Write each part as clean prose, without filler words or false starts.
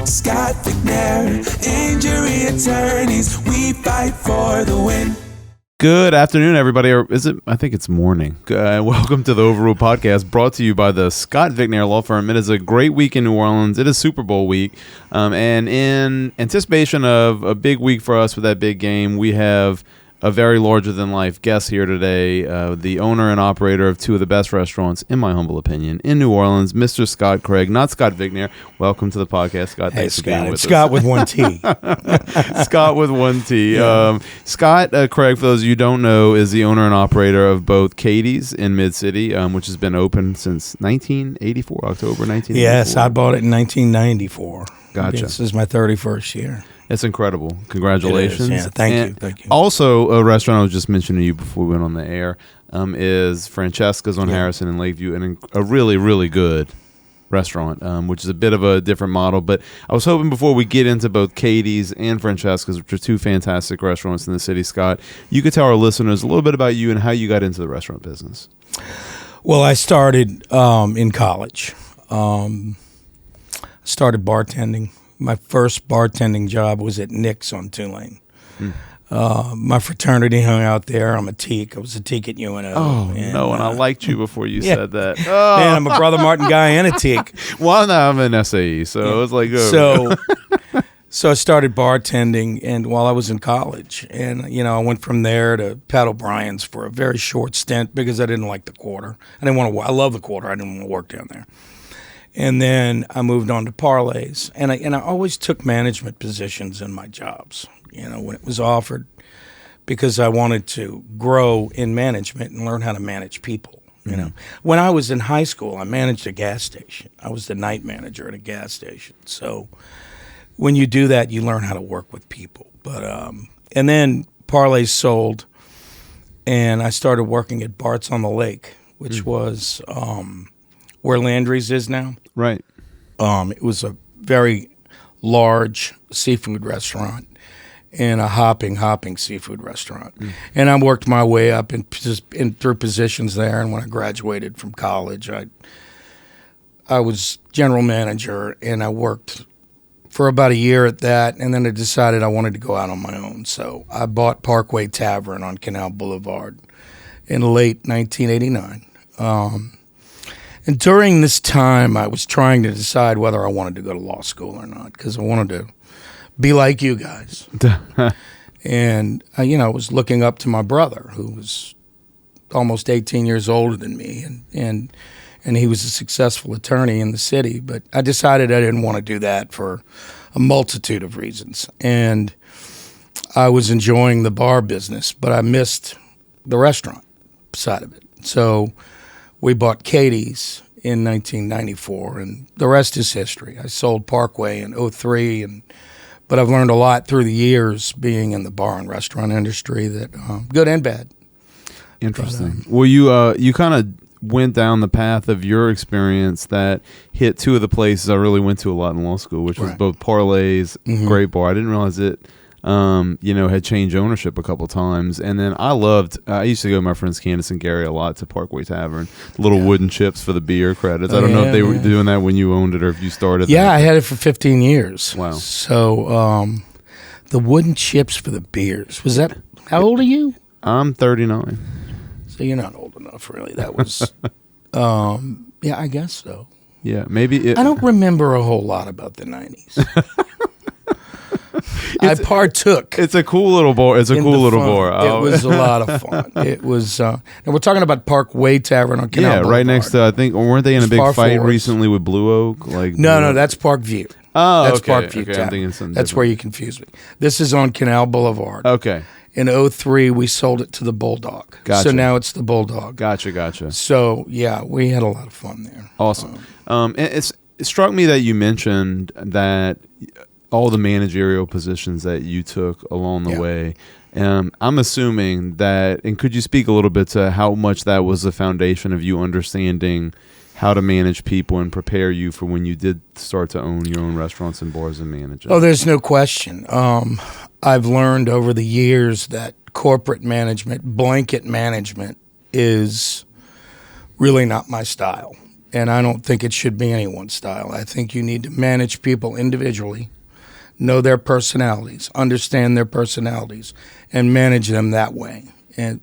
Scott McNair, injury attorneys, we fight for the win. Good afternoon, everybody. Or is it? I think it's morning. Welcome to the Overruled podcast, brought to you by the Scott McNair Law Firm. It is a great week in New Orleans. It is Super Bowl week, and in anticipation of a big week for us with that big game, we have a very larger-than-life guest here today, the owner and operator of two of the best restaurants, in my humble opinion, in New Orleans, Mr. Scot Craig, not Scott McNair. Welcome to the podcast, Scott. Hey, thanks for being with Scott us. with one T. Scott with one T. Yeah. Scott Craig, for those of you who don't know, is the owner and operator of both Katie's in Mid-City, which has been open since 1984, October 1984. Yes, I bought it in 1994. Gotcha. This is my 31st year. It's incredible. Congratulations. It is, yeah, thank you. Also, a restaurant I was just mentioning to you before we went on the air is Francesca's on Harrison and Lakeview, and a really, really good restaurant, which is a bit of a different model. But I was hoping before we get into both Katie's and Francesca's, which are two fantastic restaurants in the city, Scott, you could tell our listeners a little bit about you and how you got into the restaurant business. Well, I started in college. Started bartending. My first bartending job was at Nick's on Tulane. My fraternity hung out there. I'm a teak. I was a teak at UNO. And I liked you before you yeah. said that. Man, I'm a Brother Martin guy and a teak. Well, no, I'm an SAE, so it was like... So I started bartending, and while I was in college, and I went from there to Pat O'Brien's for a very short stint because I didn't like the Quarter. I didn't want to. I love the Quarter. I didn't want to work down there. And then I moved on to Parlays, and I always took management positions in my jobs, when it was offered, because I wanted to grow in management and learn how to manage people. When I was in high school, I managed a gas station. I was the night manager at a gas station. So when you do that, you learn how to work with people. But and then Parlays sold, and I started working at Bart's on the Lake, which was where Landry's is now. Right. It was a very large seafood restaurant and a hopping seafood restaurant. And I worked my way up in through positions there. And when I graduated from college, I was general manager, and I worked for about a year at that. And then I decided I wanted to go out on my own. So I bought Parkway Tavern on Canal Boulevard in late 1989. And during this time, I was trying to decide whether I wanted to go to law school or not, because I wanted to be like you guys. And I was looking up to my brother, who was almost 18 years older than me, and he was a successful attorney in the city. But I decided I didn't want to do that for a multitude of reasons. And I was enjoying the bar business, but I missed the restaurant side of it. So we bought Katie's in 1994, and the rest is history. I sold Parkway in 2003, but I've learned a lot through the years being in the bar and restaurant industry, that good and bad. Interesting. But, well, you kind of went down the path of your experience that hit two of the places I really went to a lot in law school, which was both Parlay's, great bar. I didn't realize it had changed ownership a couple times. And then I used to go with my friends Candace and Gary a lot to Parkway Tavern, little wooden chips for the beer credits. I don't know if they were doing that when you owned it or if you started. Yeah, I had it for 15 years. Wow. So the wooden chips for the beers. Was that, how old are you? I'm 39. So you're not old enough, really. That was, yeah, I guess so. Yeah, maybe. I don't remember a whole lot about the 90s. I partook. It's a cool little bar. It's a cool little bar. It was a lot of fun. It was, and we're talking about Parkway Tavern on Canal Boulevard. Right next to, I think, weren't they in a big fight recently with Blue Oak? No, that's Parkview. Oh, that's okay. Parkview Okay, I'm thinking something That's different. where you confuse me. This is on Canal Boulevard. Okay. In 2003, we sold it to the Bulldog. Gotcha. So now it's the Bulldog. Gotcha. So, yeah, we had a lot of fun there. Awesome. It struck me that you mentioned that all the managerial positions that you took along the way. I'm assuming that, and could you speak a little bit to how much that was the foundation of you understanding how to manage people and prepare you for when you did start to own your own restaurants and bars and manage it? Oh, there's no question. I've learned over the years that corporate management, blanket management, is really not my style. And I don't think it should be anyone's style. I think you need to manage people individually, know their personalities, understand their personalities, and manage them that way. And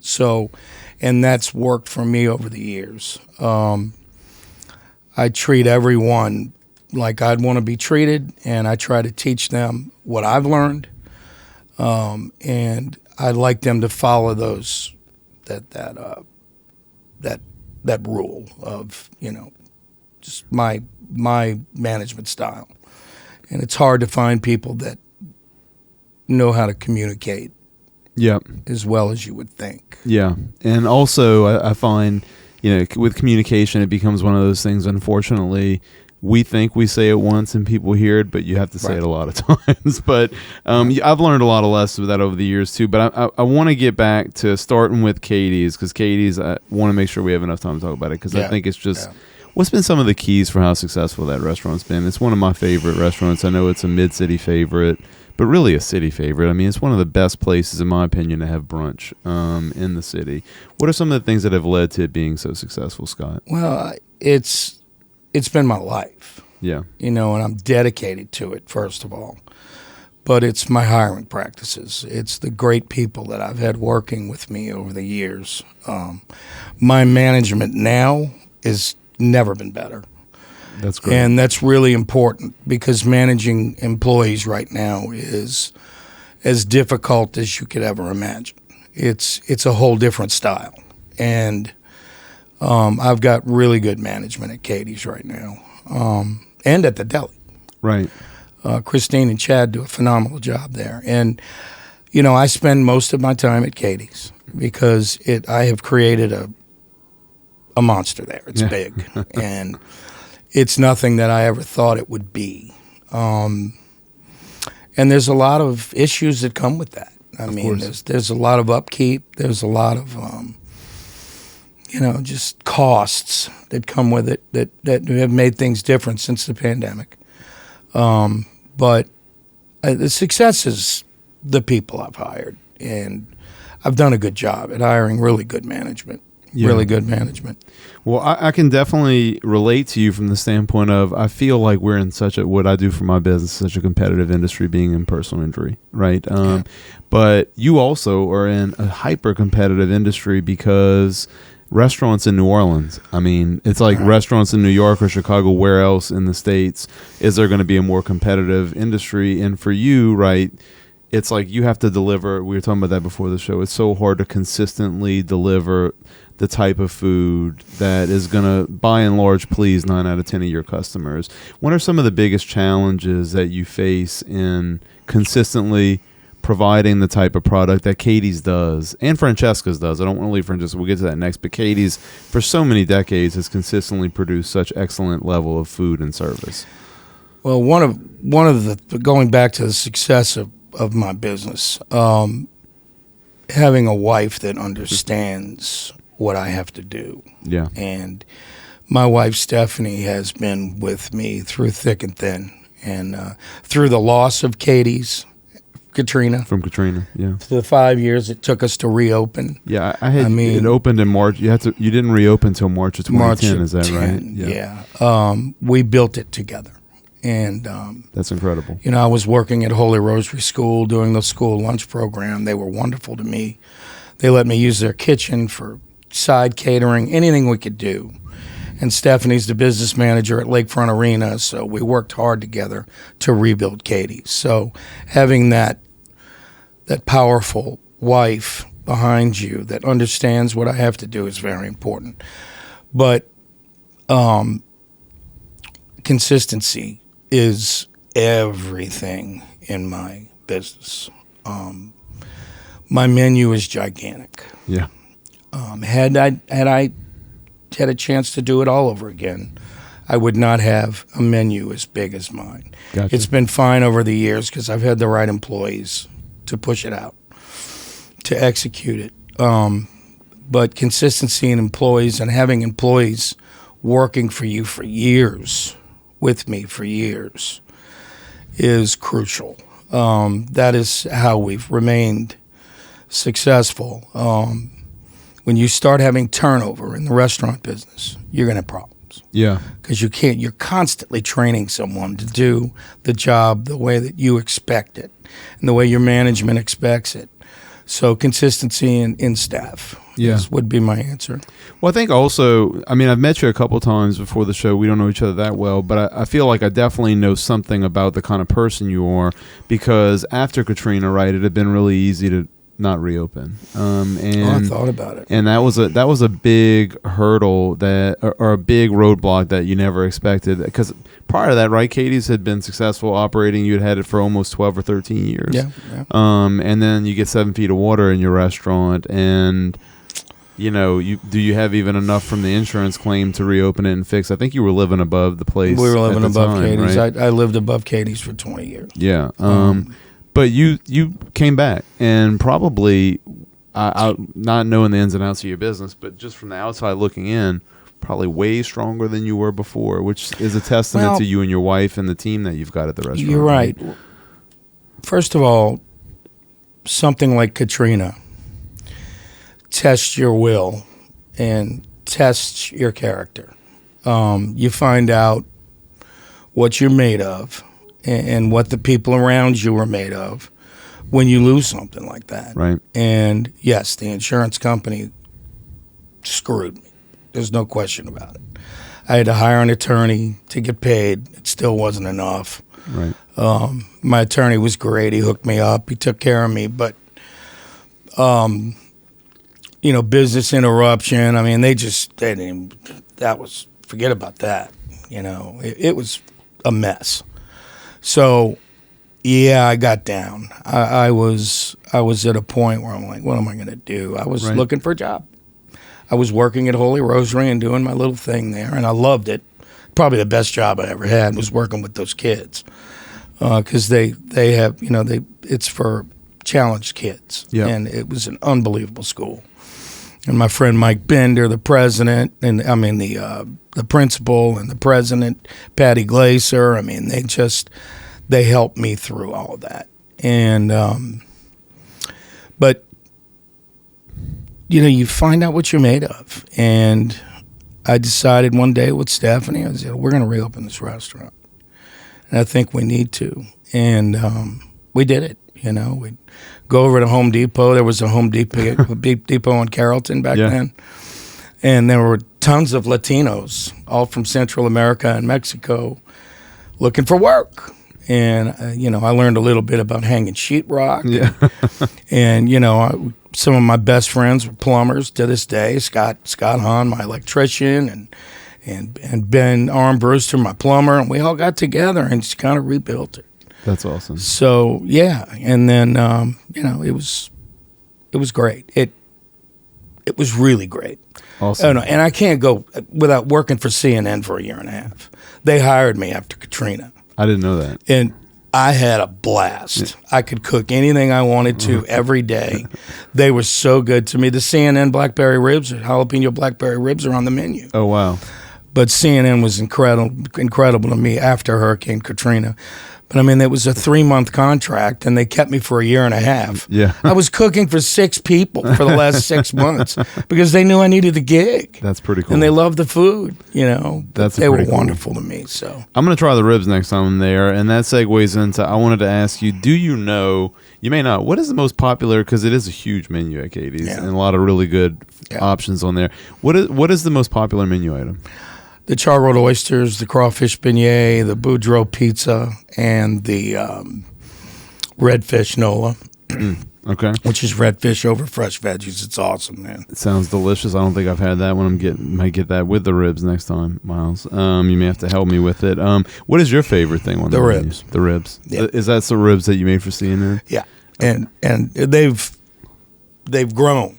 that's worked for me over the years. I treat everyone like I'd want to be treated, and I try to teach them what I've learned, and I'd like them to follow that rule of, just my management style. And it's hard to find people that know how to communicate as well as you would think. Yeah. And also I find, with communication, it becomes one of those things, unfortunately, we think we say it once and people hear it, but you have to say it a lot of times. But I've learned a lot of lessons with that over the years too. But I want to get back to starting with Katie's, because Katie's, I want to make sure we have enough time to talk about it, because I think it's just, what's been some of the keys for how successful that restaurant's been? It's one of my favorite restaurants. I know it's a mid-city favorite, but really a city favorite. I mean, it's one of the best places, in my opinion, to have brunch in the city. What are some of the things that have led to it being so successful, Scott? Well, it's been my life. Yeah. And I'm dedicated to it, first of all. But it's my hiring practices. It's the great people that I've had working with me over the years. My management now has never been better. That's great. And that's really important, because managing employees right now is as difficult as you could ever imagine. It's a whole different style. And I've got really good management at Katie's right now, and at the deli. Right. Christine and Chad do a phenomenal job there. And, I spend most of my time at Katie's because I have created a monster there. It's big. And it's nothing that I ever thought it would be. And there's a lot of issues that come with that. I mean, there's a lot of upkeep. There's a lot of just costs that come with it that have made things different since the pandemic. But the success is the people I've hired, and I've done a good job at hiring really good management. Really good management. Well, I can definitely relate to you from the standpoint of, I feel like we're in what I do for my business, such a competitive industry, being in personal injury, right? But you also are in a hyper-competitive industry, because restaurants in New Orleans, I mean, it's like restaurants in New York or Chicago. Where else in the States is there going to be a more competitive industry? And for you, right, it's like you have to deliver. We were talking about that before the show. It's so hard to consistently deliver the type of food that is going to, by and large, please 9 out of 10 of your customers. What are some of the biggest challenges that you face in consistently providing the type of product that Katie's does, and Francesca's does? I don't want to leave Francesca, we'll get to that next, but Katie's, for so many decades, has consistently produced such excellent level of food and service. Well, one of the going back to the success of my business, having a wife that understands what I have to do. Yeah. And my wife, Stephanie, has been with me through thick and thin, and through the loss of Katie's, Katrina. From Katrina, yeah. For the 5 years it took us to reopen. Yeah, it opened in March. You didn't reopen until March of 2010, is that 10, right? Yeah. We built it together. And that's incredible. I was working at Holy Rosary School doing the school lunch program. They were wonderful to me. They let me use their kitchen for side catering, anything we could do. And Stephanie's the business manager at Lakefront Arena, so we worked hard together to rebuild Katie's. So having that powerful wife behind you that understands what I have to do is very important. But consistency is everything in my business. My menu is gigantic. Yeah. Had I had a chance to do it all over again, I would not have a menu as big as mine. Gotcha. It's been fine over the years because I've had the right employees to push it out, to execute it. But consistency in employees and having employees working for you for years, with me for years, is crucial. That is how we've remained successful. When you start having turnover in the restaurant business, you're going to have problems. problems. Yeah. Because you're constantly training someone to do the job the way that you expect it and the way your management expects it. So consistency in staff would be my answer. Well, I think also, I mean, I've met you a couple times before the show. We don't know each other that well, but I feel like I definitely know something about the kind of person you are, because after Katrina, right, it had been really easy to not reopen. And I thought about it. And that was a big hurdle or a big roadblock that you never expected. Because prior to that, right, Katie's had been successful operating. You had it for almost 12 or 13 years. Yeah. And then you get 7 feet of water in your restaurant, and do you have even enough from the insurance claim to reopen it and fix? I think you were living above the place. We were living above Katie's. Right? I lived above Katie's for 20 years. Yeah. But you came back, and probably, not knowing the ins and outs of your business, but just from the outside looking in, probably way stronger than you were before, which is a testament to you and your wife and the team that you've got at the restaurant. You're right. First of all, something like Katrina tests your will and tests your character. You find out what you're made of and what the people around you are made of when you lose something like that. Right. And yes, the insurance company screwed me. There's no question about it. I had to hire an attorney to get paid. It still wasn't enough. Right. My attorney was great. He hooked me up. He took care of me. But, business interruption. I mean, forget about that. It was a mess. So, yeah, I got down. I was at a point where I'm like, what am I going to do? I was looking for a job. I was working at Holy Rosary and doing my little thing there, and I loved it. Probably the best job I ever had was working with those kids, because they have, it's for challenged kids, and it was an unbelievable school. And my friend Mike Bender, the president, and the principal and the president, Patty Glaser. I mean, they helped me through all of that. And but you find out what you're made of. And I decided one day with Stephanie, I said, we're going to reopen this restaurant, and I think we need to. And we did it. We'd go over to Home Depot. There was a Home Depot in Carrollton back then. And there were tons of Latinos, all from Central America and Mexico, looking for work. And, I learned a little bit about hanging sheetrock. Yeah. And some of my best friends were plumbers to this day. Scott Hahn, my electrician, and Ben Armbruster, my plumber. And we all got together and just kind of rebuilt it. That's awesome. So, yeah. And then, it was great. It was really great. Awesome. And I can't go without working for CNN for a year and a half. They hired me after Katrina. I didn't know that. And I had a blast. I could cook anything I wanted to every day. They were so good to me. The CNN blackberry ribs, jalapeno blackberry ribs are on the menu. Oh, wow. But CNN was incredible to me after Hurricane Katrina. But, it was a 3-month contract, and they kept me for a year and a half. Yeah. I was cooking for 6 people for the last 6 months because they knew I needed the gig. That's pretty cool. And they loved the food, They were wonderful to me. So I'm going to try the ribs next time I'm there, and that segues into, I wanted to ask you, do you know, you may not, what is the most popular, because it is a huge menu at Katie's, and a lot of really good options on there. What is the most popular menu item? The char-grilled oysters, the crawfish beignet, the boudreaux pizza, and the redfish nola. Okay. Which is redfish over fresh veggies. It's awesome, man. It sounds delicious. I don't think I've had that one. Might get that with the ribs next time, Miles. You may have to help me with it. What is your favorite thing on the menu? Ribs? The ribs. Yeah. Is that the ribs that you made for CNN? Yeah. And they've grown.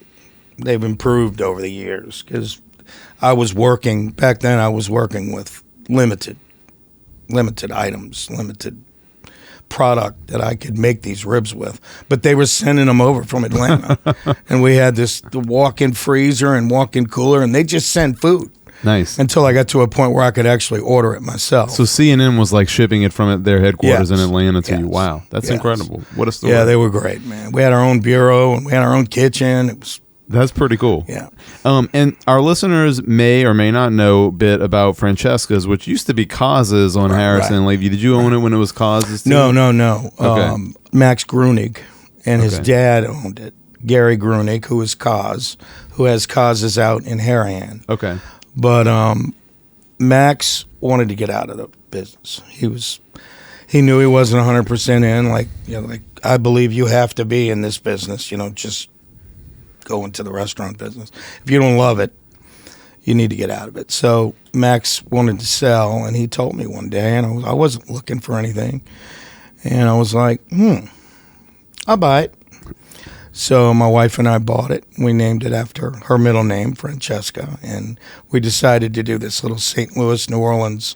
They've improved over the years because I was working with limited items, limited product that I could make these ribs with, but they were sending them over from Atlanta, and we had the walk-in freezer and walk-in cooler, and they just sent food. Nice. Until I got to a point where I could actually order it myself. So CNN was like shipping it from their headquarters in Atlanta to you. Wow, that's incredible. What a story. Yeah, they were great, man. We had our own bureau and we had our own kitchen. It was That's pretty cool. Yeah. And our listeners may or may not know a bit about Francesca's, which used to be Cause's on Harrison and Lakeview. Did you own it when it was Cause's too? No. Okay. Max Grunig and his Okay. dad owned it. Gary Grunig, who is Cause, who has Cause's out in Harahan. Okay. But Max wanted to get out of the business. He knew he wasn't 100% in. Like I believe you have to be in this business. Just go into the restaurant business. If you don't love it, you need to get out of it. So Max wanted to sell, and he told me one day, and I wasn't looking for anything, and I was like, I'll buy it. So my wife and I bought it. We named it after her middle name, Francesca, and we decided to do this little St. Louis, New Orleans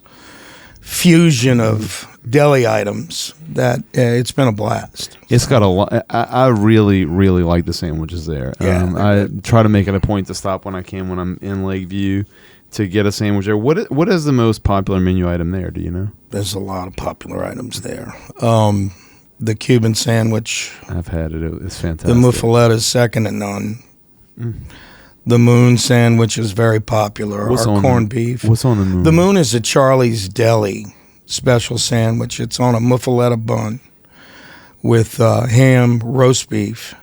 fusion of deli items that it's been a blast. It's got a lot. I really, really like the sandwiches there. Yeah, I try to make it a point to stop when I can when I'm in Lakeview to get a sandwich there. What is the most popular menu item there? Do you know? There's a lot of popular items there. The Cuban sandwich. I've had it. It's fantastic. The muffaletta is second to none. The Moon sandwich is very popular. Our corned beef. What's on the Moon? The Moon is a Charlie's Deli special sandwich. It's on a muffaletta bun with ham, roast beef,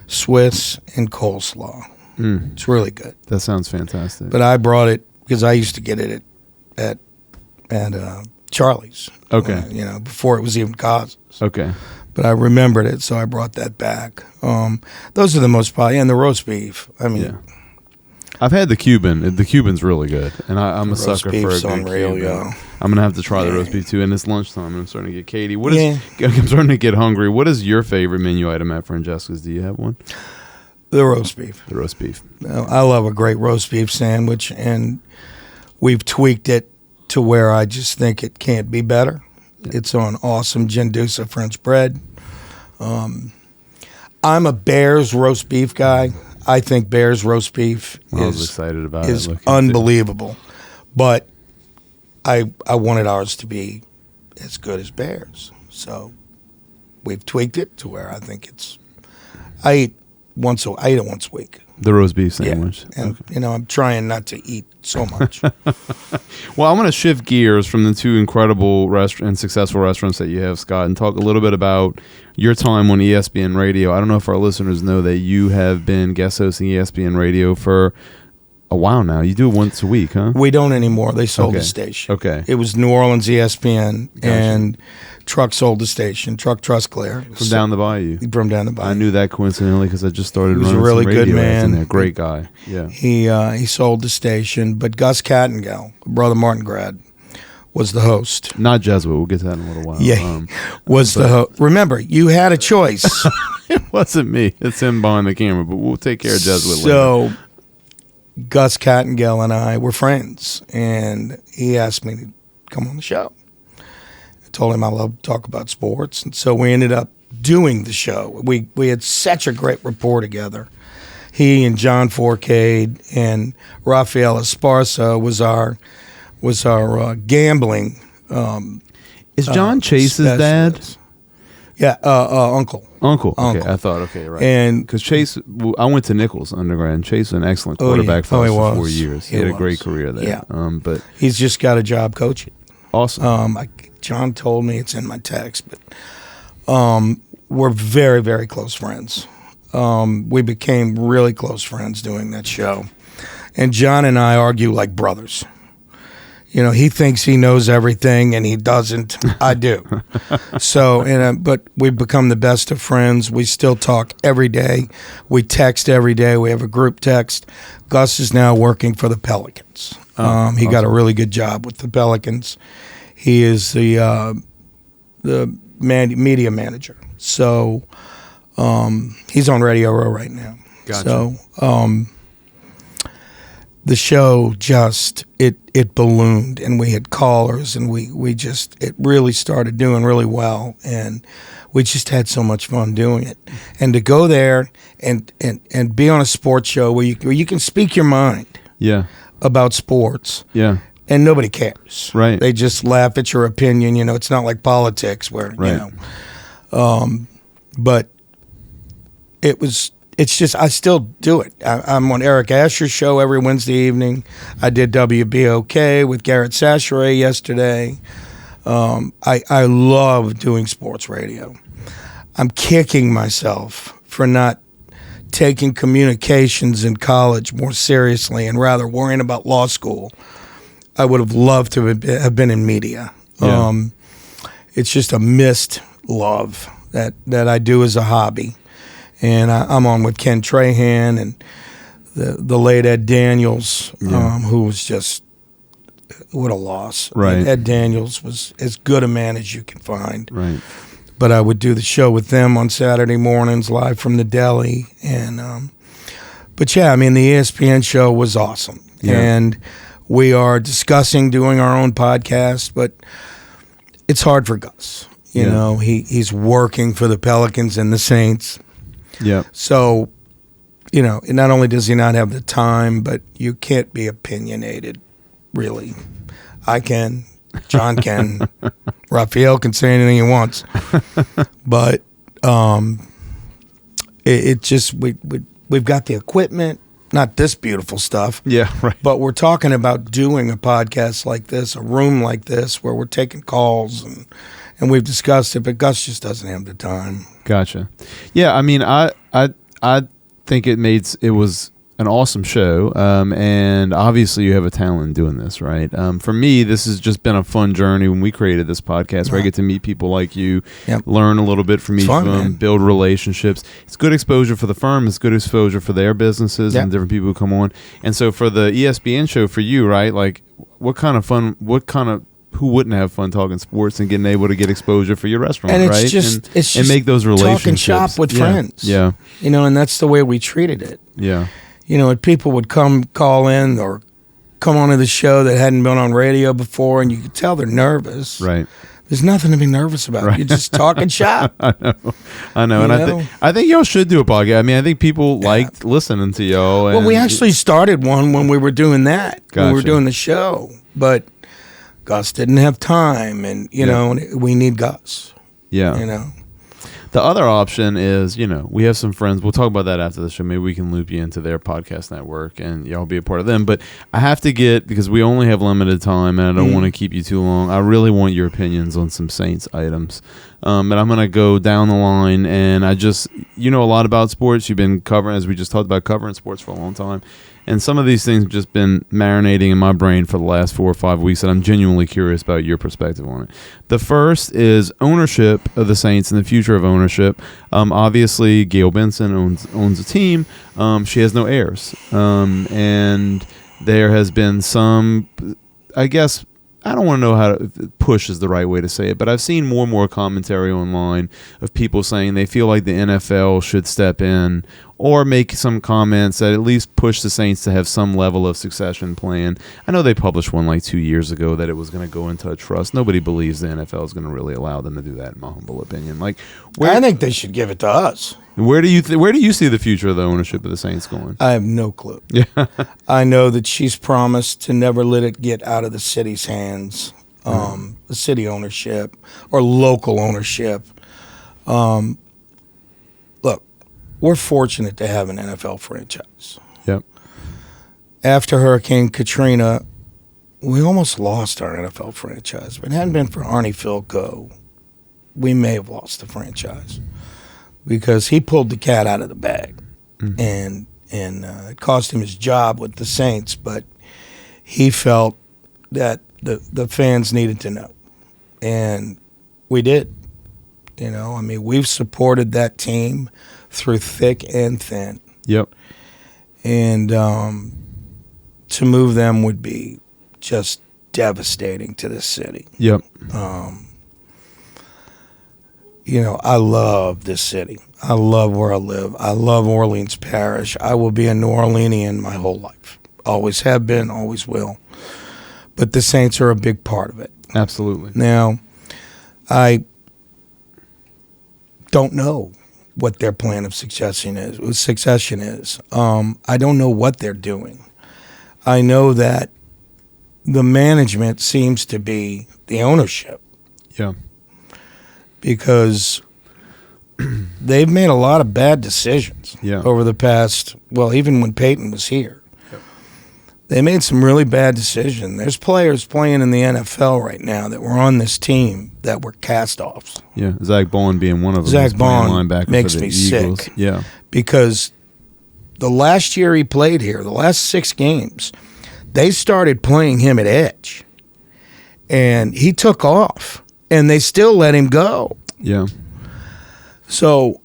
Swiss, and coleslaw. It's really good. That sounds fantastic. But I brought it because I used to get it at Charlie's. Okay. Before it was even Cause's. Okay. But I remembered it, so I brought that back. Those are the most popular. And the roast beef. I mean, yeah. I've had the Cuban. The Cuban's really good, and I'm a sucker for a good unreal, Cuban. yeah. I'm gonna have to try the roast beef too. And it's lunchtime, and I'm starting to get Katie. I'm starting to get hungry. What is your favorite menu item at Francesca's? Do you have one? The roast beef. The roast beef. I love a great roast beef sandwich, and we've tweaked it to where I just think it can't be better. Yeah. It's on awesome Gendusa French bread. I'm a Bear's roast beef guy. I think Bear's roast beef is unbelievable. But I wanted ours to be as good as Bear's. So we've tweaked it to where I think I eat it once a week. The roast beef sandwich. Yeah. And I'm trying not to eat so much. Well, I want to shift gears from the two incredible and successful restaurants that you have, Scott, and talk a little bit about your time on ESPN Radio. I don't know if our listeners know that you have been guest hosting ESPN Radio for a while now. You do it once a week, huh? We don't anymore. They sold the station. Okay. It was New Orleans ESPN, and Truck sold the station. Truck Trustclair. From down the bayou. From down the bayou. I knew that coincidentally because I just started running a really some radio good man. in there. Great guy. Yeah. He sold the station, but Gus Kattengell, brother Martin grad, was the host. Not Jesuit. We'll get to that in a little while. Yeah, was the host. Remember, you had a choice. It wasn't me. It's him behind the camera, but we'll take care of Jesuit later. So Gus Kattengell and I were friends, and he asked me to come on the show. I told him I love to talk about sports, and so we ended up doing the show. We had such a great rapport together. He and John Forcade and Rafael Esparza was our gambling. Is John Chase's dad? Yeah, uncle. Uncle. Okay, I thought. Okay, right. And because Chase, I went to Nichols undergrad, and Chase was an excellent quarterback for us for 4 years. He had a great career there. Yeah. But he's just got a job coaching. Awesome. John told me, it's in my text, but we're very, very close friends. We became really close friends doing that show, and John and I argue like brothers. He thinks he knows everything, and he doesn't. I do. So, but we've become the best of friends. We still talk every day. We text every day. We have a group text. Gus is now working for the Pelicans. He got a really good job with the Pelicans. He is the media manager. So he's on Radio Row right now. Gotcha. So the show just it ballooned, and we had callers, and it really started doing really well, and we just had so much fun doing it. And to go there and be on a sports show where you can speak your mind about sports. Yeah. And nobody cares. Right. They just laugh at your opinion. It's not like politics where, right. But it was it's just, I still do it. I'm on Eric Asher's show every Wednesday evening. I did WBOK with Garrett Sachere yesterday. I love doing sports radio. I'm kicking myself for not taking communications in college more seriously and rather worrying about law school. I would have loved to have been in media. Yeah. It's just a missed love that I do as a hobby. And I'm on with Ken Trahan and the late Ed Daniels, who was just, what a loss. Right. Ed Daniels was as good a man as you can find. Right. But I would do the show with them on Saturday mornings live from the deli. And but yeah, I mean, the ESPN show was awesome. Yeah. And we are discussing doing our own podcast, but it's hard for Gus. You know, he's working for the Pelicans and the Saints. Yeah. So, you know, not only does he not have the time, but you can't be opinionated, really. I can. John can. Raphael can say anything he wants. But it just, we've got the equipment, not this beautiful stuff. Yeah, right. But we're talking about doing a podcast like this, a room like this, where we're taking calls and we've discussed it, but Gus just doesn't have the time. Gotcha. Yeah, I mean, I think it was an awesome show, and obviously you have a talent in doing this, right? For me, this has just been a fun journey when we created this podcast, where I get to meet people like you, learn a little bit from each of them, man. Build relationships. It's good exposure for the firm. It's good exposure for their businesses and different people who come on. And so for the ESPN show, for you, right? Like, who wouldn't have fun talking sports and getting able to get exposure for your restaurant, and it's right? Just, it's just and make those relationships. Talking shop with friends. Yeah. You know, and that's the way we treated it. Yeah. You know, and people would call in or come onto the show that hadn't been on radio before, and you could tell they're nervous. Right. There's nothing to be nervous about. Right. You're just talking shop. I know. And I think y'all should do a podcast. I mean, I think people liked listening to y'all. Well, we actually started one when we were doing that, when we were doing the show. But Gus didn't have time, and, you know, we need Gus. Yeah. You know. The other option is, you know, we have some friends. We'll talk about that after the show. Maybe we can loop you into their podcast network and y'all be a part of them. But I have to because we only have limited time and I don't want to keep you too long. I really want your opinions on some Saints items. And I'm going to go down the line, and you know a lot about sports. You've been covering, as we just talked about, covering sports for a long time. And some of these things have just been marinating in my brain for the last 4 or 5 weeks, and I'm genuinely curious about your perspective on it. The first is ownership of the Saints and the future of ownership. Obviously, Gail Benson owns a team. She has no heirs. And there has been some, I guess, I don't want to know how to push is the right way to say it, but I've seen more and more commentary online of people saying they feel like the NFL should step in or make some comments that at least push the Saints to have some level of succession plan. I know they published one like 2 years ago that it was going to go into a trust. Nobody believes the NFL is going to really allow them to do that, in my humble opinion. Like, I think they should give it to us. Where do you see the future of the ownership of the Saints going? I have no clue. Yeah. I know that she's promised to never let it get out of the city's hands, the city ownership or local ownership. Look, we're fortunate to have an NFL franchise. Yep. After Hurricane Katrina, we almost lost our NFL franchise. If it hadn't been for Arnie Philco, we may have lost the franchise, because he pulled the cat out of the bag, and it cost him his job with the Saints. But he felt that the fans needed to know, and we did. You know, I mean, we've supported that team through thick and thin. Yep. And to move them would be just devastating to the city. Yep. You know, I love this city. I love where I live. I love Orleans Parish. I will be a New Orleanian my whole life. Always have been, always will. But the Saints are a big part of it. Absolutely. Now, I don't know what their plan of succession is. I don't know what they're doing. I know that the management seems to be the ownership. Yeah. Because they've made a lot of bad decisions over the past, well, even when Peyton was here. They made some really bad decisions. There's players playing in the NFL right now that were on this team that were cast-offs. Yeah, Zach Bowen being one of them. Zach Bowen linebacker makes for the me Eagles. sick. Yeah. Because the last year he played here, the last 6 games, they started playing him at edge. And he took off. And they still let him go. Yeah. So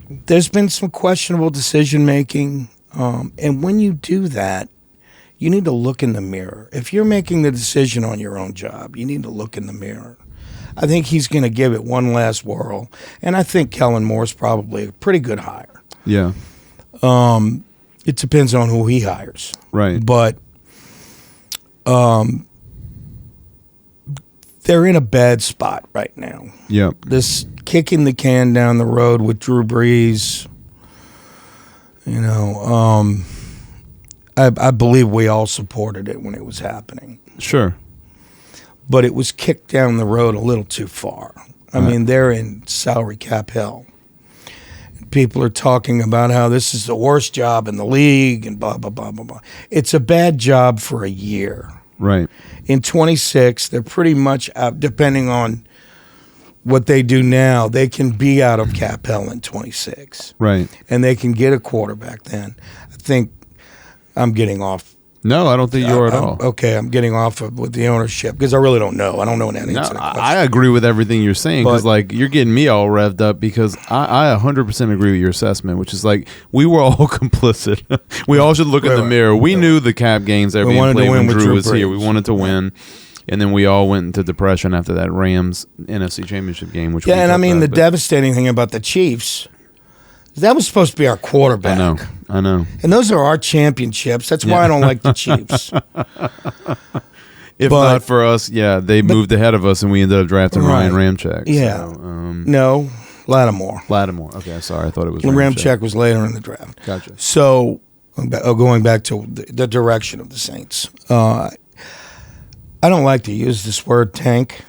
there's been some questionable decision-making. And when you do that, you need to look in the mirror. If you're making the decision on your own job, you need to look in the mirror. I think he's going to give it one last whirl. And I think Kellen Moore's probably a pretty good hire. Yeah. It depends on who he hires. Right. But they're in a bad spot right now. Yeah. This kicking the can down the road with Drew Brees, you know, I believe we all supported it when it was happening. Sure. But it was kicked down the road a little too far. I mean, they're in salary cap hell. People are talking about how this is the worst job in the league and blah, blah, blah, blah, blah. It's a bad job for a year. Right. In 26, they're pretty much out, depending on what they do now, they can be out of cap hell in 26. Right. And they can get a quarterback then. I think I'm getting off. No, I don't think you are at all. Okay, I'm getting off with the ownership because I really don't know. I don't know an answer to that question. I agree with everything you're saying because, like, you're getting me all revved up because I 100% agree with your assessment, which is like we were all complicit. We all should look in the mirror. We knew the cap games that were being played when Drew was here. We wanted to win. And then we all went into depression after that Rams NFC Championship game. Which and I mean, the devastating thing about the Chiefs, that was supposed to be our quarterback. I know. And those are our championships. That's why I don't like the Chiefs. If not for us, they moved ahead of us, and we ended up drafting Ryan Ramczyk. Yeah. So, no, Lattimore. Okay, sorry. I thought it was Ramczyk was later in the draft. Gotcha. So, going back to the direction of the Saints, I don't like to use this word tank,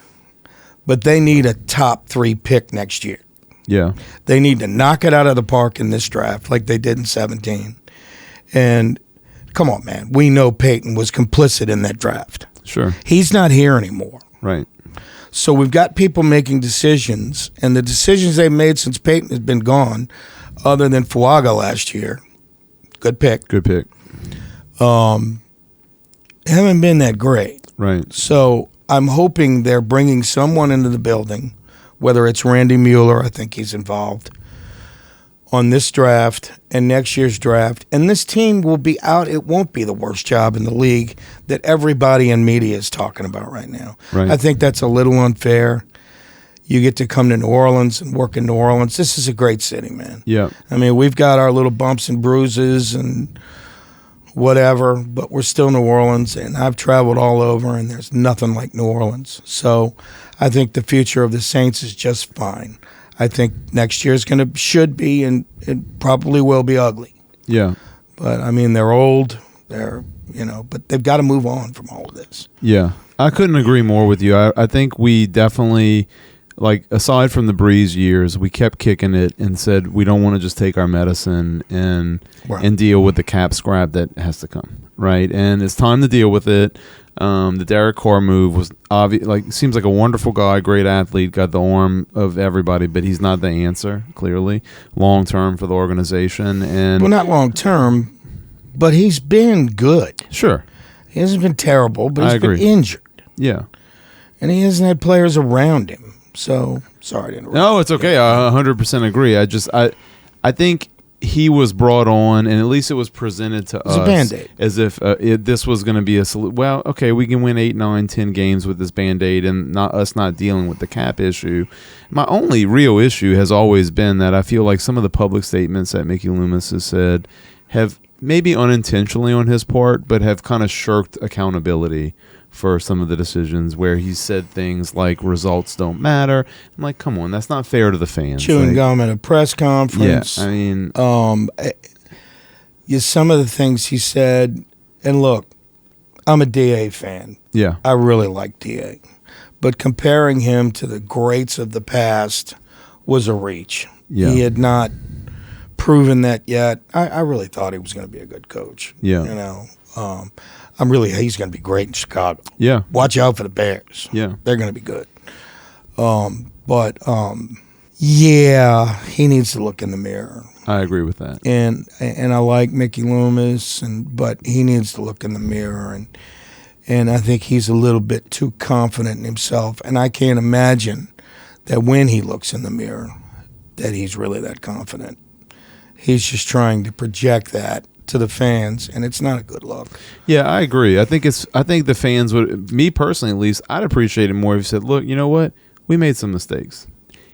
but they need a top 3 pick next year. Yeah. They need to knock it out of the park in this draft like they did in 17. And come on, man. We know Peyton was complicit in that draft. Sure. He's not here anymore. Right. So we've got people making decisions, and the decisions they've made since Peyton has been gone, other than Fuaga last year, good pick, haven't been that great. Right. So I'm hoping they're bringing someone into the building, whether it's Randy Mueller, I think he's involved, on this draft and next year's draft. And this team will be out. It won't be the worst job in the league that everybody in media is talking about right now. Right. I think that's a little unfair. You get to come to New Orleans and work in New Orleans. This is a great city, man. Yeah. I mean, we've got our little bumps and bruises and whatever, but we're still New Orleans, and I've traveled all over, and there's nothing like New Orleans. So I think the future of the Saints is just fine. I think next year should be, and it probably will be ugly. Yeah. But, I mean, they're old. But they've got to move on from all of this. Yeah. I couldn't agree more with you. I think we definitely, like, aside from the Breeze years, we kept kicking it and said we don't want to just take our medicine and deal with the cap scrap that has to come, right? And it's time to deal with it. The Derek Carr move was obvious. Like, seems like a wonderful guy, great athlete, got the arm of everybody, but he's not the answer. Clearly, long term for the organization, and not long term, but he's been good. Sure, he hasn't been terrible, but he's been injured. Yeah, and he hasn't had players around him. So sorry to interrupt. No, it's okay. I 100% agree. I think he was brought on, and at least it was presented to us a Band-Aid. As if this was going to be a solution. Well, okay, we can win 8, 9, 10 games with this Band-Aid and not dealing with the cap issue. My only real issue has always been that I feel like some of the public statements that Mickey Loomis has said have maybe unintentionally on his part, but have kind of shirked accountability for some of the decisions where he said things like results don't matter. I'm like, come on, that's not fair to the fans. Chewing gum at a press conference. Yeah, I mean, some of the things he said, and look, I'm a DA fan. Yeah. I really like DA. But comparing him to the greats of the past was a reach. Yeah. He had not proven that yet. I really thought he was going to be a good coach. Yeah. You know, he's going to be great in Chicago. Yeah. Watch out for the Bears. Yeah. They're going to be good. Yeah, he needs to look in the mirror. I agree with that. And I like Mickey Loomis, but he needs to look in the mirror, and I think he's a little bit too confident in himself, and I can't imagine that when he looks in the mirror that he's really that confident. He's just trying to project that to the fans, and it's not a good look. Yeah, I agree. I think the fans would, me personally at least, I'd appreciate it more if you said, look, you know what? We made some mistakes.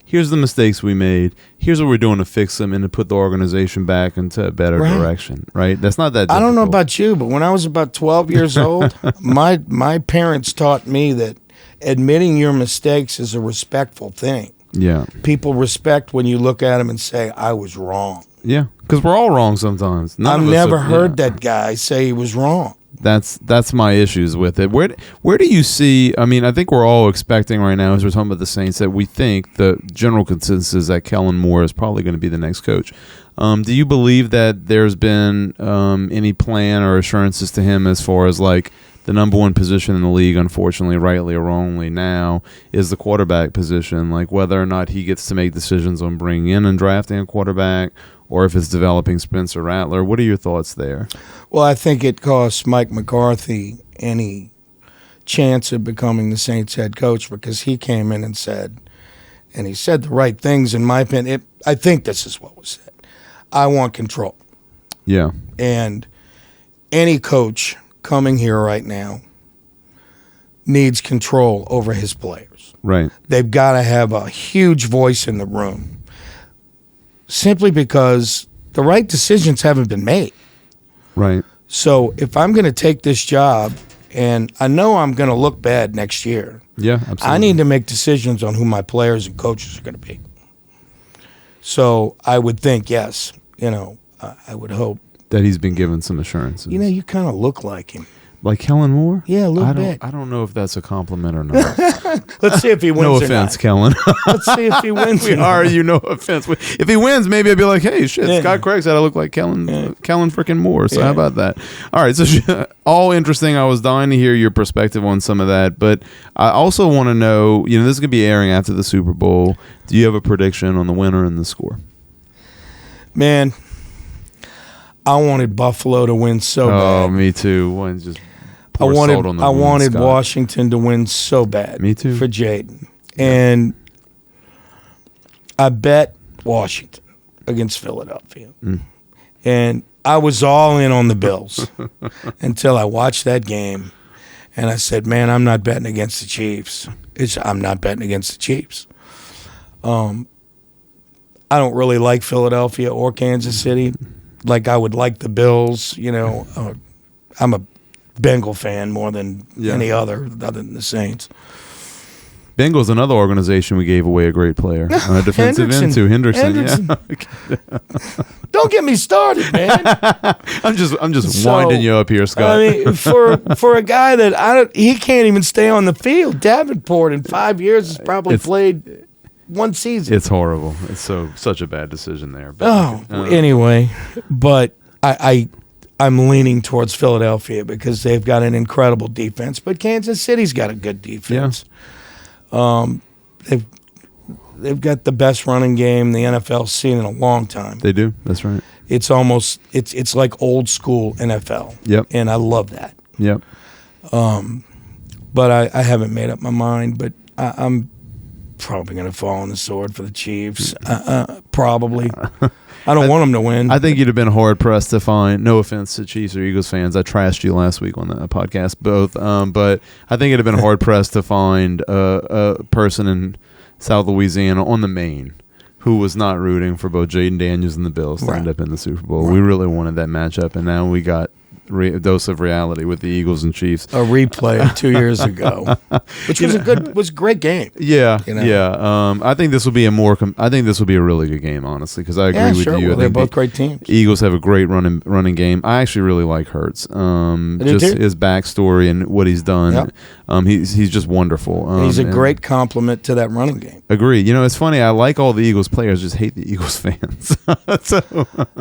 Here's the mistakes we made. Here's what we're doing to fix them and to put the organization back into a better direction, right? That's not that difficult. I don't know about you, but when I was about 12 years old, my parents taught me that admitting your mistakes is a respectful thing. Yeah. People respect when you look at them and say, I was wrong. Yeah, because we're all wrong sometimes. I've never heard that guy say he was wrong. That's my issues with it. Where do you see? I mean, I think we're all expecting right now, as we're talking about the Saints, that we think the general consensus is that Kellen Moore is probably going to be the next coach. Do you believe that there's been any plan or assurances to him as far as like the number one position in the league, unfortunately, rightly or wrongly now, is the quarterback position, like whether or not he gets to make decisions on bringing in and drafting a quarterback, or if it's developing Spencer Rattler? What are your thoughts there? Well, I think it costs Mike McCarthy any chance of becoming the Saints head coach, because he came in and he said the right things, in my opinion. I think this is what was said. I want control. Yeah. And any coach coming here right now needs control over his players. Right. They've got to have a huge voice in the room, simply because the right decisions haven't been made. Right. So if I'm going to take this job, and I know I'm going to look bad next year, yeah, absolutely, I need to make decisions on who my players and coaches are going to be. So I would think, yes, I would hope that he's been given some assurances. You kind of look like him. Like Kellen Moore? Yeah, a little bit. I don't know if that's a compliment or not. Let's see if he wins. No offense, Kellen. Let's see if he wins. No offense. If he wins, maybe I'd be like, hey, shit, yeah. Scot Craig said I look like Kellen freaking Moore. So how about that? All right, so all interesting. I was dying to hear your perspective on some of that, but I also want to know, this is going to be airing after the Super Bowl. Do you have a prediction on the winner and the score? Man, I wanted Buffalo to win so bad. Oh, me too. Just I wanted Washington to win so bad. Me too. For Jaden. And I bet Washington against Philadelphia. And I was all in on the Bills until I watched that game. And I said, man, I'm not betting against the Chiefs. I'm not betting against the Chiefs. I don't really like Philadelphia or Kansas City. Like I would like the Bills, I'm a Bengal fan more than any other than the Saints. Bengals, another organization we gave away a great player, a defensive end to Henderson. Yeah. Don't get me started, man. I'm just winding you up here, Scott. I mean, for a guy that he can't even stay on the field. Davenport in 5 years has probably played one season. It's horrible. It's such a bad decision there. But, anyway, but I'm leaning towards Philadelphia because they've got an incredible defense, but Kansas City's got a good defense. Yeah. They've got the best running game the NFL's seen in a long time. They do. That's right. It's almost it's like old school NFL. Yep. And I love that. Yep. But I haven't made up my mind. But I'm probably going to fall on the sword for the Chiefs. Probably. I don't want them to win. I think you'd have been hard pressed to find. No offense to Chiefs or Eagles fans, I trashed you last week on the podcast, both. But I think it'd have been hard pressed to find a person in South Louisiana on the Maine who was not rooting for both Jaden Daniels and the Bills to end up in the Super Bowl. Right. We really wanted that matchup, and now we got a dose of reality with the Eagles and Chiefs. A replay of 2 years ago, which was a great game. Yeah, yeah. I think this will be a really good game, honestly, because I agree with you. Well, they're both great teams. Eagles have a great running game. I actually really like Hurts. Just his backstory and what he's done. He's just wonderful. He's a and great compliment to that running game. Agree. It's funny. I like all the Eagles players, just hate the Eagles fans.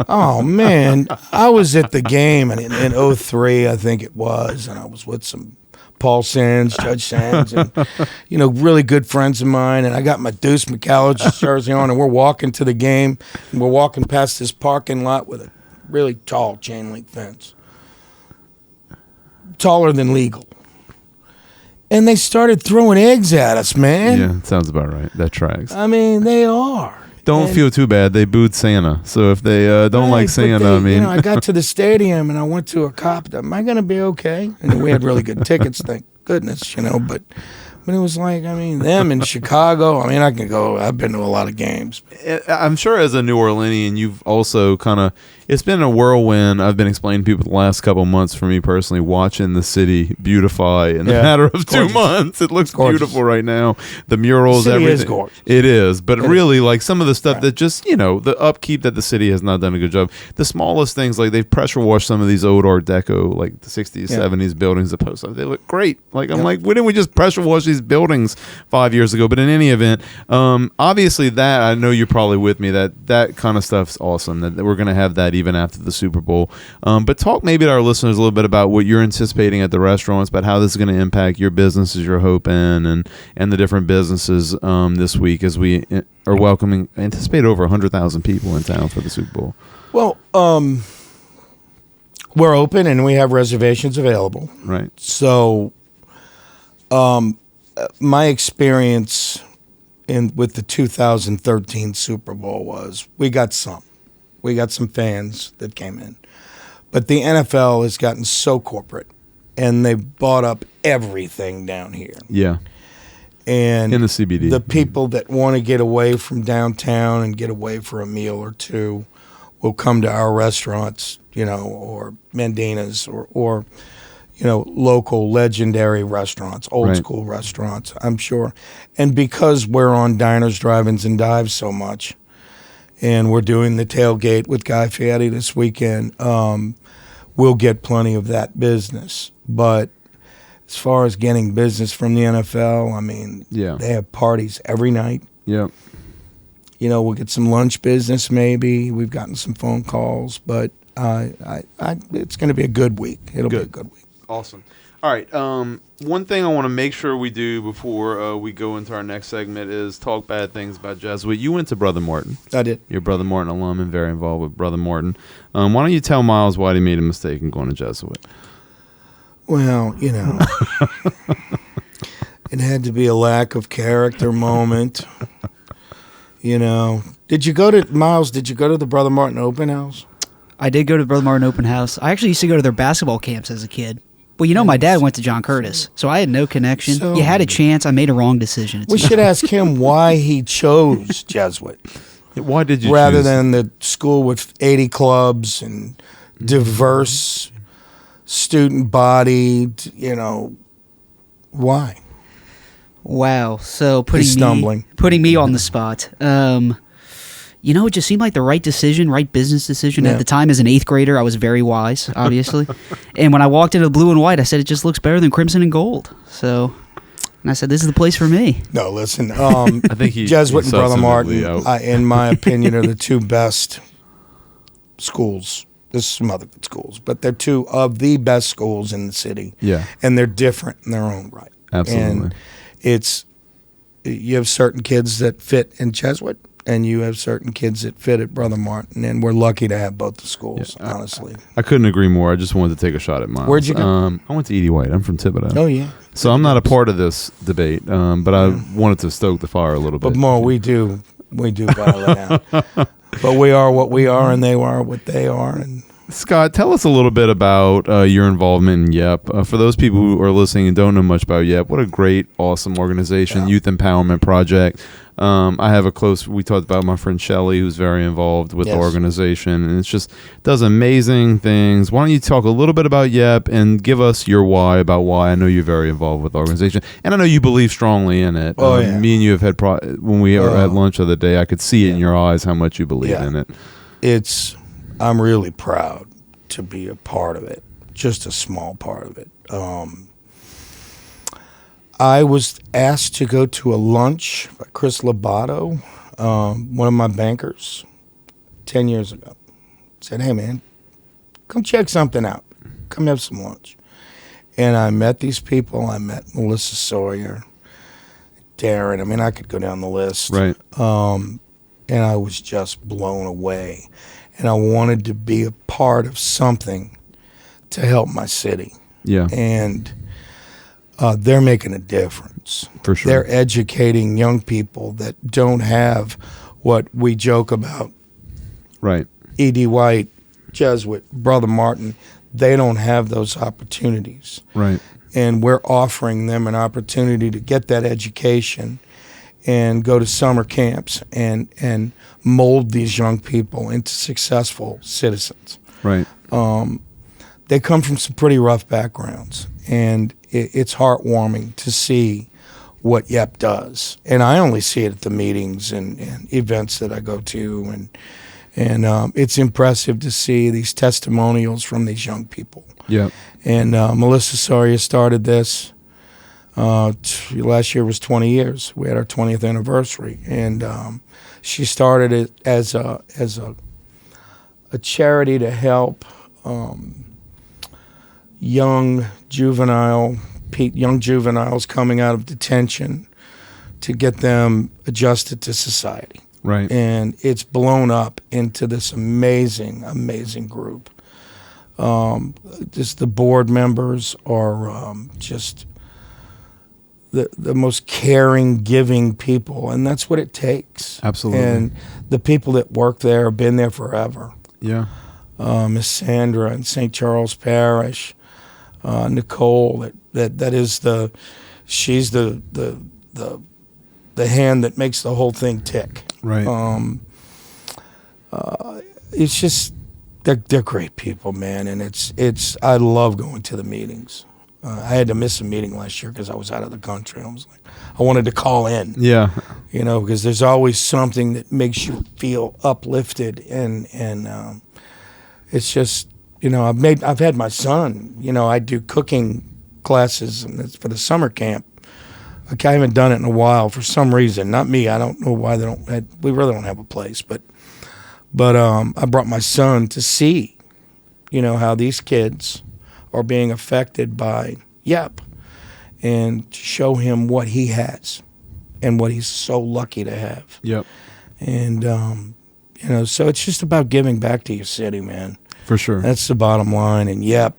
Oh man, I was at the game in 03, I think it was, and I was with some Paul Sands, Judge Sands, and really good friends of mine. And I got my Deuce McAllister jersey on, and we're walking to the game, and we're walking past this parking lot with a really tall chain link fence, taller than legal. And they started throwing eggs at us, man. Yeah, sounds about right. That tracks. I mean, they are. Don't feel too bad. They booed Santa. So if they don't like Santa, I got to the stadium and I went to a cop. Am I going to be okay? And we had really good tickets, thank goodness, But it was like, them in Chicago. I can go. I've been to a lot of games. I'm sure as a New Orleanian, you've also it's been a whirlwind. I've been explaining to people the last couple of months for me personally, watching the city beautify in a matter of 2 months. It looks beautiful right now. The murals, the city everything. Is gorgeous. It is. But really, like some of the stuff that just, the upkeep that the city has not done a good job. The smallest things, like they've pressure washed some of these old Art Deco, like the 60s, 70s buildings, the post office. They look great. Like, I'm like, why didn't we just pressure wash these buildings 5 years ago? But in any event, obviously that, I know you're probably with me, that kind of stuff's awesome, that we're going to have that even after the Super Bowl. But talk maybe to our listeners a little bit about what you're anticipating at the restaurants, about how this is going to impact your businesses you're hoping, and the different businesses this week as we are anticipate over 100,000 people in town for the Super Bowl. Well, we're open and we have reservations available. Right. So, my experience with the 2013 Super Bowl was we got some fans that came in, but the NFL has gotten so corporate, and they bought up everything down here. Yeah. And in the CBD, the people that want to get away from downtown and get away for a meal or two will come to our restaurants, or Mandina's or local legendary restaurants, old school restaurants, I'm sure. And because we're on Diners, Drive-Ins, and Dives so much, and we're doing the tailgate with Guy Fieri this weekend, we'll get plenty of that business. But as far as getting business from the NFL, they have parties every night. Yeah. We'll get some lunch business maybe. We've gotten some phone calls, but it's going to be a good week. It'll be a good week. Awesome. All right. One thing I want to make sure we do before we go into our next segment is talk bad things about Jesuit. You went to Brother Martin. I did. You're Brother Martin alum and very involved with Brother Martin. Why don't you tell Miles why he made a mistake in going to Jesuit? Well, it had to be a lack of character moment. Did you go to the Brother Martin open house? I did go to the Brother Martin open house. I actually used to go to their basketball camps as a kid. Well, my dad went to John Curtis, so I had no connection. So, you had a chance. I made a wrong decision. We should ask him why he chose Jesuit. Why did you rather choose? Than the school with 80 clubs and diverse student body, why? Wow. So putting me on the spot. It just seemed like the right decision, right business decision. At the time, as an 8th grader, I was very wise, obviously. And when I walked into blue and white, I said, it just looks better than crimson and gold. So, and I said, this is the place for me. No, listen. I think Jesuit and Brother Martin, in my opinion, are the two best schools. There's some other good schools, but they're two of the best schools in the city. Yeah. And they're different in their own right. Absolutely. And you have certain kids that fit in Jesuit, and you have certain kids that fit at Brother Martin, and we're lucky to have both the schools, honestly. I couldn't agree more. I just wanted to take a shot at Miles. Where'd you go? I went to Edie White. I'm from Thibodeau. Oh, yeah. So I'm not a part of this debate, but I wanted to stoke the fire a little bit. But more, we do violate out. But we are what we are, and they are what they are. And Scott, tell us a little bit about your involvement in YEP. For those people who are listening and don't know much about YEP, what a great, awesome organization, youth empowerment project. I have we talked about my friend Shelly, who's very involved with the organization, and it's just does amazing things. Why don't you talk a little bit about YEP and give us your why about why I know you're very involved with the organization, and I know you believe strongly in it. Me and you have had, when we were at lunch the other day, I could see it in your eyes how much you believe in it. I'm really proud to be a part of it, just a small part of it. I was asked to go to a lunch by Chris Lobato, one of my bankers, 10 years ago. Said, hey, man, come check something out. Come have some lunch. And I met these people. I met Melissa Sawyer, Darren. I mean, I could go down the list. Right. And I was just blown away. And I wanted to be a part of something to help my city. Yeah. And they're making a difference. For sure. They're educating young people that don't have what we joke about. Right. E.D. White, Jesuit, Brother Martin, they don't have those opportunities. Right. And we're offering them an opportunity to get that education and go to summer camps and mold these young people into successful citizens. Right. They come from some pretty rough backgrounds, and it's heartwarming to see what YEP does. And I only see it at the meetings and events that I go to, and it's impressive to see these testimonials from these young people. Yeah. And Melissa Sawyer started this. Last year was 20 years. We had our 20th anniversary, and she started it as a charity to help young juveniles coming out of detention to get them adjusted to society. Right. And it's blown up into this amazing, amazing group. Just the board members are just the most caring, giving people, and that's what it takes. Absolutely. And the people that work there have been there forever. Yeah. Miss Sandra in St. Charles Parish, Nicole, she's the hand that makes the whole thing tick. Right. It's just they're great people, man, and it's I love going to the meetings. I had to miss a meeting last year because I was out of the country. I was like, I wanted to call in. Yeah. Because there's always something that makes you feel uplifted, and it's just I've had my son. I do cooking classes, and it's for the summer camp. I haven't done it in a while for some reason. Not me. I don't know why we really don't have a place, but I brought my son to see, how these kids are being affected by YEP, and to show him what he has and what he's so lucky to have. Yep. And so it's just about giving back to your city, man. For sure. That's the bottom line. And YEP,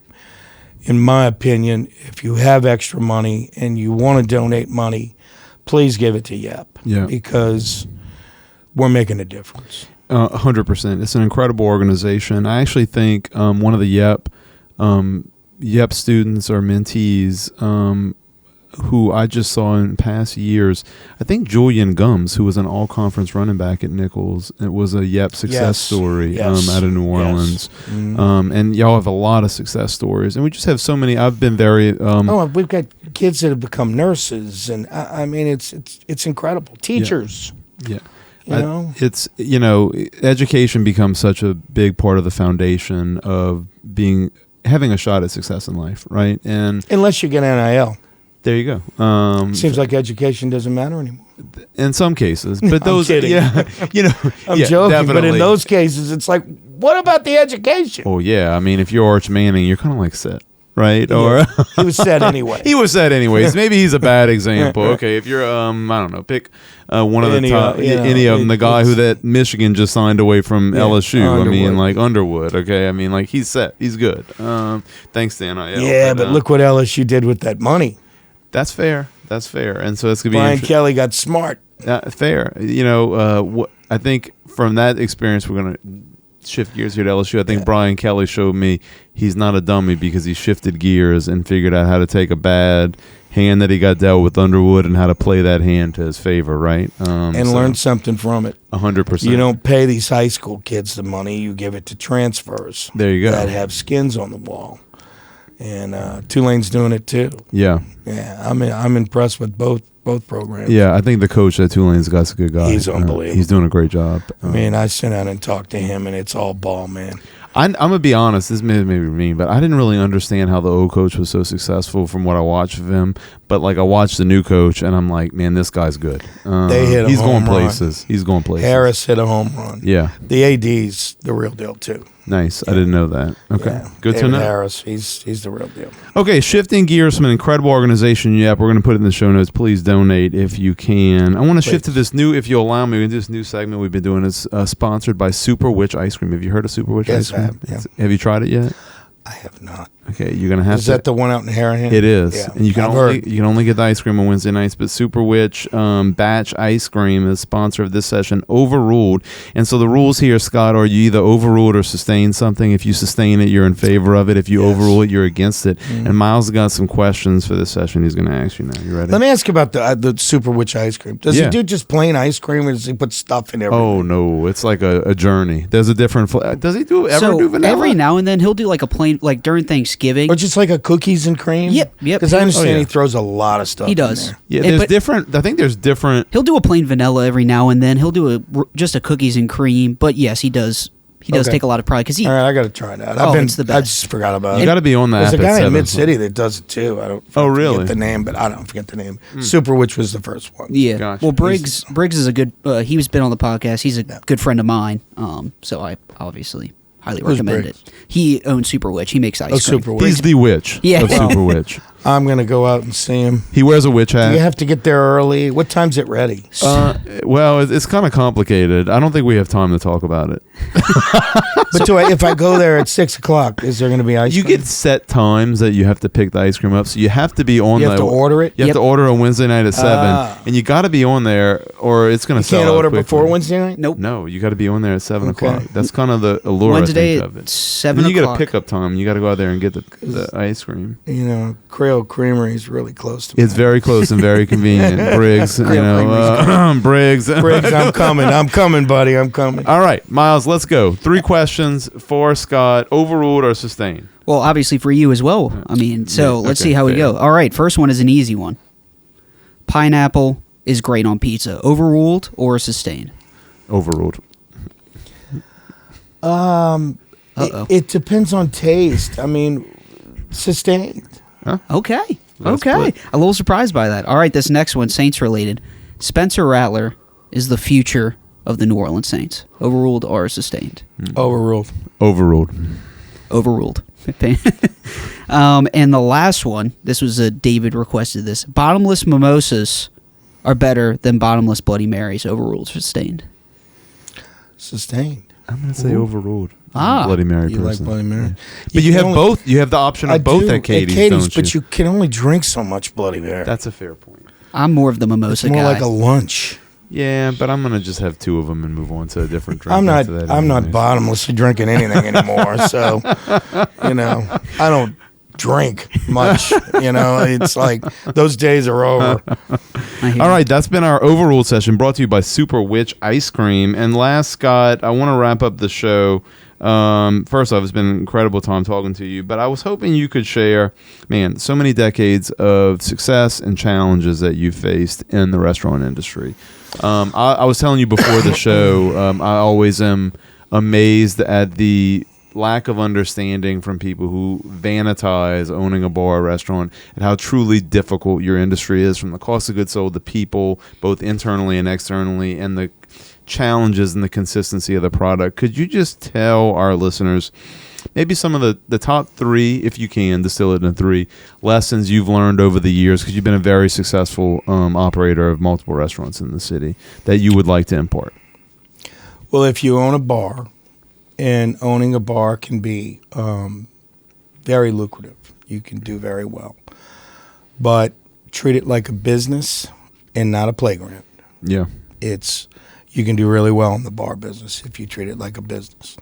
in my opinion, if you have extra money and you want to donate money, please give it to YEP. Yeah. Because we're making a difference. 100%. It's an incredible organization. I actually think one of the YEP students or mentees who I just saw in past years, I think Julian Gums, who was an all-conference running back at Nichols, it was a YEP success story out of New Orleans. Yes. Mm-hmm. And y'all have a lot of success stories. And we just have so many. I've been very... we've got kids that have become nurses, and I mean, it's incredible. Teachers. Yeah. It's education becomes such a big part of the foundation of having a shot at success in life, right? And unless you get NIL, there you go. Seems like education doesn't matter anymore. In some cases, but those, I'm kidding. I'm joking. Definitely. But in those cases, it's like, what about the education? Oh yeah, I mean, if you're Arch Manning, you're kind of like set. Right? Yeah. Or he was said anyway. He was said anyways. Maybe he's a bad example. Okay, if you're I don't know, pick one of the top any of them. The guy that Michigan just signed away from LSU. Underwood. I mean, like Underwood. Okay, I mean, like he's set. He's good. Thanks to NIL. Yeah, but look what LSU did with that money. That's fair. And so it's gonna be Brian Kelly got smart. Fair. I think from that experience, we're gonna shift gears here to LSU. I think Brian Kelly showed me he's not a dummy because he shifted gears and figured out how to take a bad hand that he got dealt with Underwood and how to play that hand to his favor, right? And learn something from it. 100%. You don't pay these high school kids the money. You give it to transfers. There you go. That have skins on the wall. And Tulane's doing it too. Yeah. Yeah, I'm impressed with both both programs. Yeah, I think the coach at Tulane's got a good guy. He's unbelievable. He's doing a great job. I mean, I sit down and talk to him, and it's all ball, man. I'm gonna be honest. This may be mean, but I didn't really understand how the old coach was so successful from what I watched of him. But like I watched the new coach, and I'm like, man, this guy's good. They hit. He's going places. He's going places. Harris hit a home run. Yeah. The AD's the real deal too. Nice. I didn't know that. Okay. Yeah. Good David to know. Harris, he's the real deal. Okay, shifting gears from an incredible organization. Yep, we're going to put it in the show notes. Please donate if you can. I want to shift to this new, if you'll allow me, we're going to do this new segment we've been doing. It's sponsored by Super Witch Ice Cream. Have you heard of Super Witch Ice Cream? I have, yeah. Have you tried it yet? I have not. Okay, you're going to have Is that the one out in Harahan? It is. Yeah, And you can I've only get the ice cream on Wednesday nights, but Super Witch Batch Ice Cream is sponsor of this session, Overruled. And so the rules here, Scott, are you either overruled or sustain something. If you sustain it, you're in favor of it. If you overrule it, you're against it. Mm-hmm. And Miles has got some questions for this session he's going to ask you now. You ready? Let me ask you about the Super Witch ice cream. Does he do just plain ice cream, or does he put stuff in everything? Oh, no. It's like a journey. There's a different does he ever do vanilla? Every now and then he'll do like a plain, like during Thanksgiving. Or just like a cookies and cream? Yep. Because I understand he throws a lot of stuff He in does. there. Yeah, there's different. I think there's different. He'll do a plain vanilla every now and then. He'll do just a cookies and cream. But yes, he does. He does take a lot of pride because he. All right, I got to try that. It's the best. I just forgot about it. You got to be on that. There's a app at guy in 7. Mid City that does it too. I don't. really? Forget the name, but I don't forget the name. Super Witch was the first one. Yeah. Gotcha. Well, Briggs is a good. He's been on the podcast. He's a good friend of mine. So I obviously highly recommend Briggs? it. He owns Super Witch. He makes ice cream. Super Witch. He's the witch Yeah. of Super Witch. I'm gonna go out and see him. He wears a witch hat. You have to get there early. What time's it ready? Well, it's kind of complicated. I don't think we have time to talk about it. But if I go there at 6 o'clock, is there going to be ice You cream? get set times that you have to pick the ice cream up, so you have to be on. You have to order it? You have Yep. to order on Wednesday night at 7, and you got to be on there, or it's going to sell. Can't out order quickly. before Wednesday night? Nope. No, you got to be on there at 7 Okay. o'clock. That's kind of the allure. Wednesday I think, at of it. 7 Then you get a o'clock. pickup time. You got to go out there and get the ice cream. You know, Creole Creamery is really close to me. It's very close and very convenient. Briggs, Briggs. Briggs, I'm coming, buddy. I'm coming. All right, Miles, let's go. 3 questions for Scott. Overruled or sustained? Well, obviously for you as well. I mean, so let's okay, see how we fair. go. All right, first one is an easy one. Pineapple is great on pizza. Overruled or sustained? Overruled. It depends on taste. I mean, sustained. Okay. Let's Okay. split. A little surprised by that. All right, this next one, Saints related. Spencer Rattler is the future of the New Orleans Saints. Overruled or sustained? Overruled. Overruled. Overruled. And the last one, this was David requested this. Bottomless mimosas are better than bottomless Bloody Marys. Overruled or sustained? Sustained. I'm going to say overruled. Ah. Bloody Mary You person. like Bloody Mary? But you can have only- both. You have the option of I both do at Katie's, don't but you can only drink so much Bloody Mary. That's a fair point. I'm more of the mimosa It's more guy. like a lunch. Yeah, but I'm going to just have 2 of them and move on to a different drink. I'm not. after that I'm not anyways. bottomlessly drinking anything anymore. So, you know, I don't drink much. You know, it's like those days are over. I hear All you. right, that's been our Overruled session brought to you by Super Witch Ice Cream. And last, Scott, I want to wrap up the show. First off, it's been an incredible time talking to you, but I was hoping you could share, man, so many decades of success and challenges that you faced in the restaurant industry. I was telling you before the show, I always am amazed at the lack of understanding from people who vanitize owning a bar or restaurant and how truly difficult your industry is, from the cost of goods sold, the people, both internally and externally, and the challenges and the consistency of the product. Could you just tell our listeners maybe some of the top 3, if you can distill it into 3 lessons you've learned over the years, because you've been a very successful operator of multiple restaurants in the city, that you would like to impart? Well, if you own a bar, and owning a bar can be very lucrative. You can do very well. But treat it like a business and not a playground. Yeah. You can do really well in the bar business if you treat it like a business.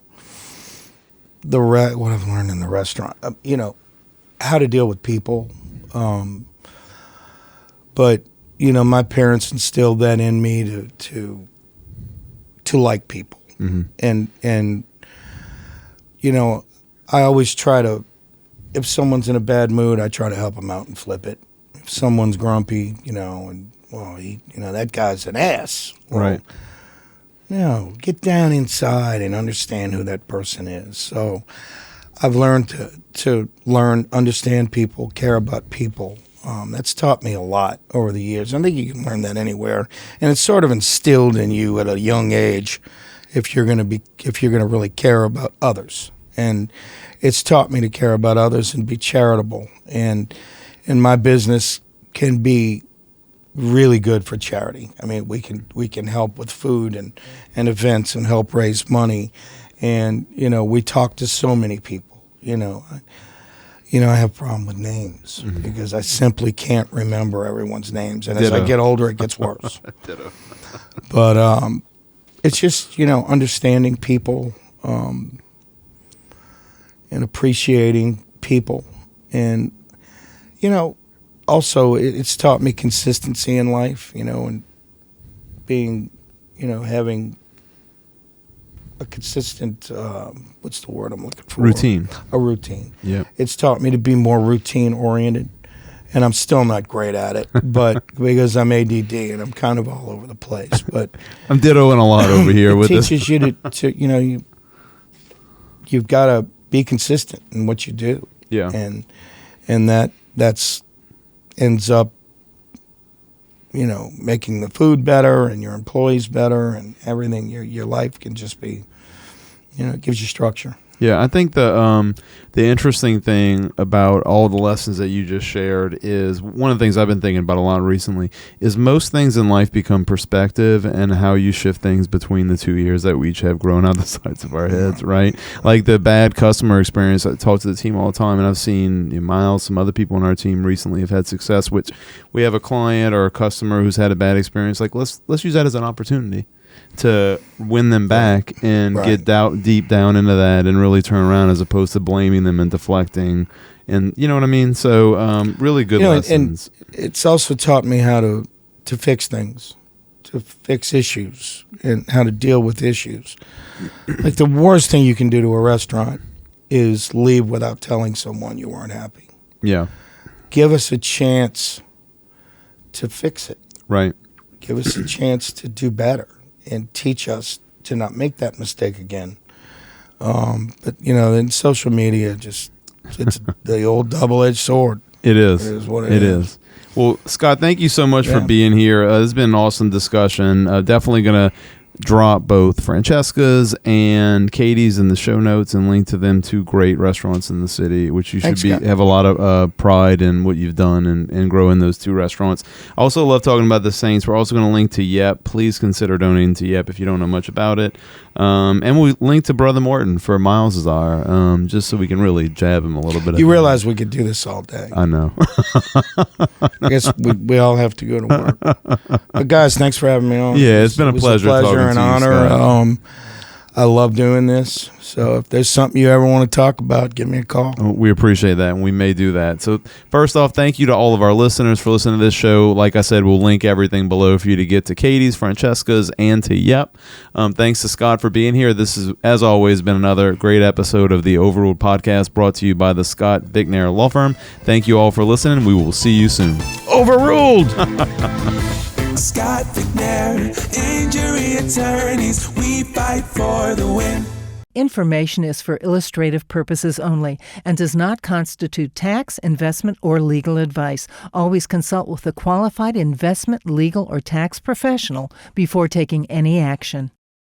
What I've learned in the restaurant, you know, how to deal with people. But, you know, my parents instilled that in me to like people. Mm-hmm. And you know, I always try to, if someone's in a bad mood, I try to help them out and flip it. If someone's grumpy, you know, and well, that guy's an ass. Well, right. No, get down inside and understand who that person is. So I've learned to understand people, care about people. That's taught me a lot over the years. I think you can learn that anywhere, and it's sort of instilled in you at a young age if you're going to really care about others. And it's taught me to care about others and be charitable. And my business can be really good for charity. I mean, we can help with food and events and help raise money. And, we talk to so many people. I have a problem with names because I simply can't remember everyone's names. And as I get older, it gets worse. But it's just, understanding people and appreciating people. And, also, it's taught me consistency in life, and being, having a consistent, what's the word I'm looking for? Routine. A routine. Yeah. It's taught me to be more routine oriented, and I'm still not great at it, but because I'm ADD and I'm kind of all over the place. But I'm dittoing a lot over here with this. It teaches you to you've got to be consistent in what you do. Yeah. And that's ends up, making the food better and your employees better and everything. Your life can just be, it gives you structure. Yeah, I think the interesting thing about all the lessons that you just shared is one of the things I've been thinking about a lot recently is most things in life become perspective and how you shift things between the 2 years that we each have grown out the sides of our heads, right? Like the bad customer experience, I talk to the team all the time, and I've seen Miles, some other people on our team recently have had success, which we have a client or a customer who's had a bad experience. Like let's use that as an opportunity to win them back and get deep down into that and really turn around as opposed to blaming them and deflecting. And you know what I mean? So really good lessons. And it's also taught me how to fix things, to fix issues and how to deal with issues. Like the worst thing you can do to a restaurant is leave without telling someone you weren't happy. Yeah. Give us a chance to fix it. Right. Give us a chance to do better and teach us to not make that mistake again. But, in social media, it's the old double-edged sword. It is. It is what it is. Well, Scott, thank you so much for being here. This has been an awesome discussion. Definitely going to drop both Francesca's and Katie's in the show notes and link to them, two great restaurants in the city, which you should have a lot of pride in what you've done and grow in those two restaurants. I also love talking about the Saints. We're also going to link to Yep. Please consider donating to Yep if you don't know much about it. And we'll link to Brother Morton for Miles' Hour, just so we can really jab him a little bit. You realize we could do this all day. I know. I guess we all have to go to work. But guys, thanks for having me on. Yeah, it's been a pleasure talking and honor. I love doing this. So if there's something you ever want to talk about, give me a call. We appreciate that, and we may do that. So first off, thank you to all of our listeners for listening to this show. Like I said, we'll link everything below for you to get to Katie's, Francesca's, and to Yep. Thanks to Scott for being here. This has, as always, been another great episode of the Overruled podcast brought to you by the Scot Craig Law Firm. Thank you all for listening. We will see you soon. Overruled! Scot Craig, injury attorneys, we fight for the win. Information is for illustrative purposes only and does not constitute tax, investment, or legal advice. Always consult with a qualified investment, legal, or tax professional before taking any action.